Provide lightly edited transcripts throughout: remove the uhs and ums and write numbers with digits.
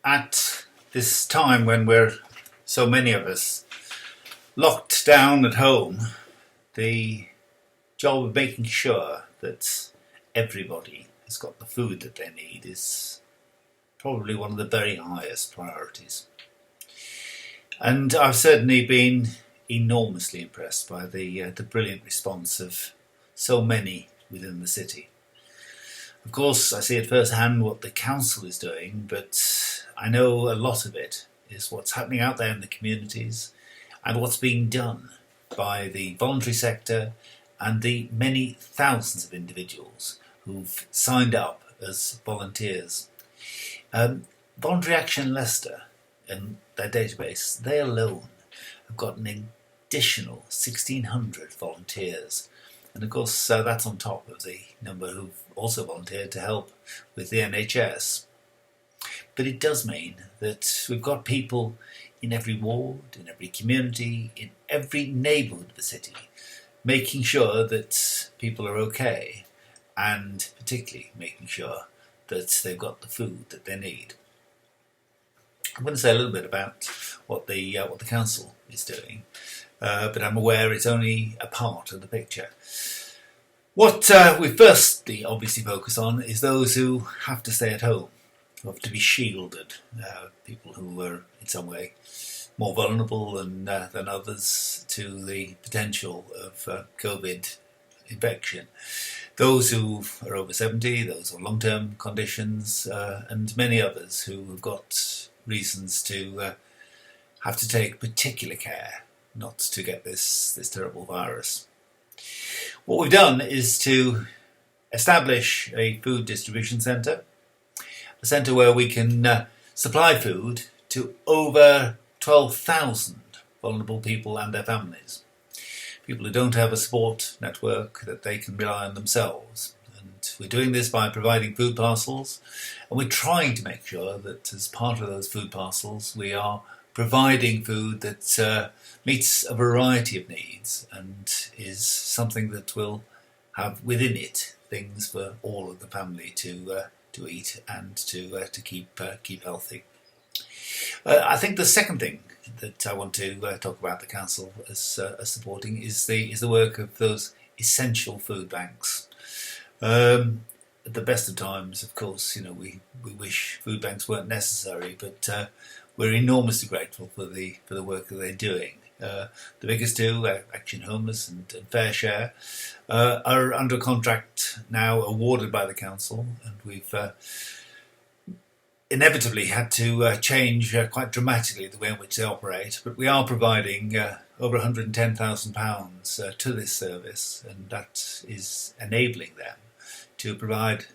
at this time when we're so many of us locked down at home, the job of making sure that everybody has got the food that they need is probably one of the very highest priorities. And I've certainly been enormously impressed by the brilliant response of so many within the city. Of course, I see at first hand what the council is doing, but I know a lot of it is what's happening out there in the communities and what's being done by the voluntary sector and the many thousands of individuals who've signed up as volunteers. Voluntary Action Leicester and their database, they alone have got an additional 1,600 volunteers. And of course, that's on top of the number who've also volunteered to help with the NHS. But it does mean that we've got people in every ward, in every community, in every neighbourhood of the city, making sure that people are okay, and particularly making sure that they've got the food that they need. I'm going to say a little bit about what the council is doing, but I'm aware it's only a part of the picture. What we firstly obviously focus on is those who have to stay at home, who have to be shielded, people who are in some way more vulnerable than others to the potential of COVID infection. Those who are over 70, those with long-term conditions, and many others who have got reasons to have to take particular care not to get this terrible virus. What we've done is to establish a food distribution centre, a centre where we can supply food to over 12,000 vulnerable people and their families. People who don't have a support network that they can rely on themselves. And we're doing this by providing food parcels, and we're trying to make sure that as part of those food parcels we are providing food that meets a variety of needs and is something that will have within it things for all of the family to eat and to keep healthy. I think the second thing that I want to talk about the council as supporting is the work of those essential food banks. At the best of times, of course, we wish food banks weren't necessary, but we're enormously grateful for the work that they're doing. The biggest two, Action Homeless and Fair Share, are under contract now, awarded by the council, and we've inevitably had to change quite dramatically the way in which they operate, but we are providing over £110,000 to this service, and that is enabling them to provide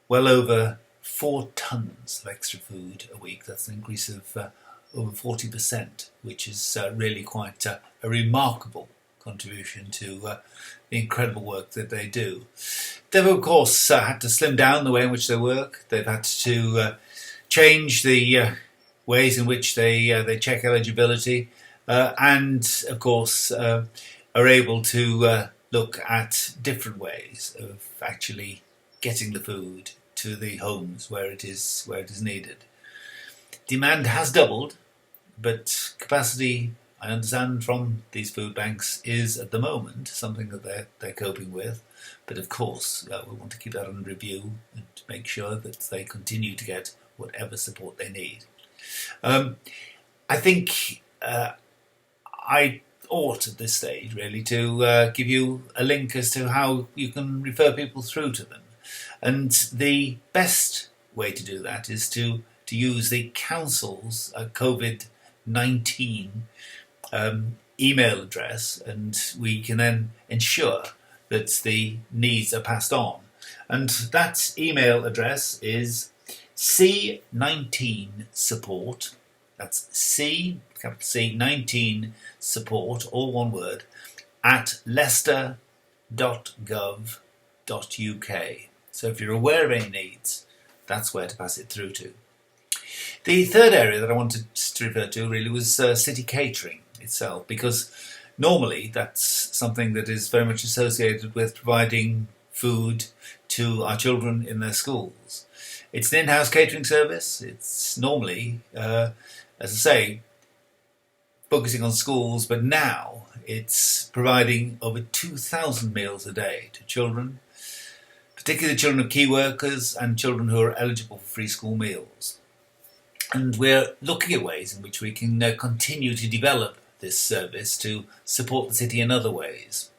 well over 4 tonnes of extra food a week. That's an increase of over 40%, which is really quite a remarkable contribution to the incredible work that they do. They've of course had to slim down the way in which they work. They've had to change the ways in which they check eligibility, and of course are able to look at different ways of actually getting the food to the homes where it is needed. Demand has doubled, but capacity, I understand from these food banks, is at the moment something that they're coping with. But of course, we want to keep that under review and make sure that they continue to get whatever support they need. I think I ought at this stage really to give you a link as to how you can refer people through to them. And the best way to do that is to use the council's COVID-19 email address, and we can then ensure that the needs are passed on. And that email address is C19 Support, that's C, capital C, 19 Support, all one word, at leicester.gov.uk. So if you're aware of any needs, that's where to pass it through to. The third area that I wanted to refer to really was city catering itself, because normally that's something that is very much associated with providing food to our children in their schools. It's an in-house catering service. It's normally, as I say, focusing on schools, but now it's providing over 2,000 meals a day to children, particularly children of key workers and children who are eligible for free school meals. And we're looking at ways in which we can continue to develop this service to support the city in other ways.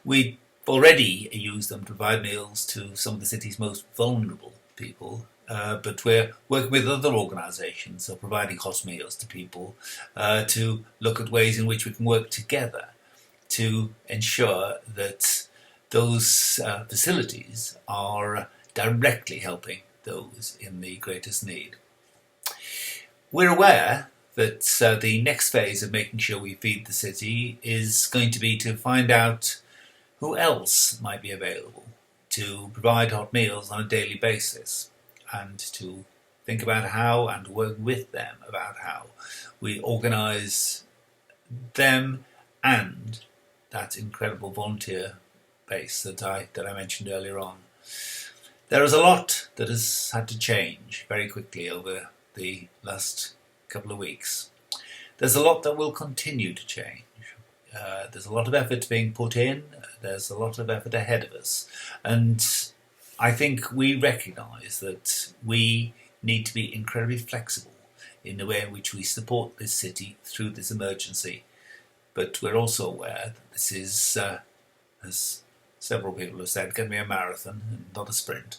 We already use them to provide meals to some of the city's most vulnerable people, but we're working with other organisations, so providing hot meals to people, to look at ways in which we can work together to ensure that those facilities are directly helping those in the greatest need. We're aware that the next phase of making sure we feed the city is going to be to find out who else might be available to provide hot meals on a daily basis, and to think about how and work with them about how we organise them and that incredible volunteer base that I mentioned earlier on. There is a lot that has had to change very quickly over the last couple of weeks. There's a lot that will continue to change. There's a lot of effort being put in. There's a lot of effort ahead of us. And I think we recognise that we need to be incredibly flexible in the way in which we support this city through this emergency. But we're also aware that this is, as several people have said, going to be a marathon and not a sprint.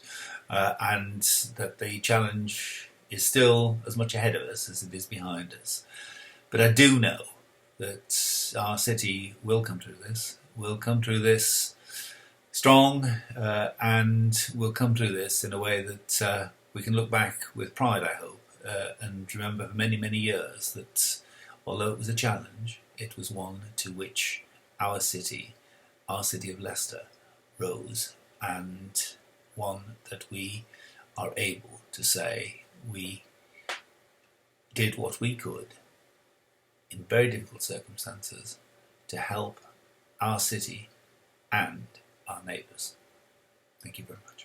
And that the challenge is still as much ahead of us as it is behind us. But I do know that our city will come through this, strong, and will come through this in a way that we can look back with pride, I hope, and remember for many, many years that although it was a challenge, it was one to which our city of Leicester, rose, and one that we are able to say we did what we could in very difficult circumstances to help our city and our neighbours. Thank you very much.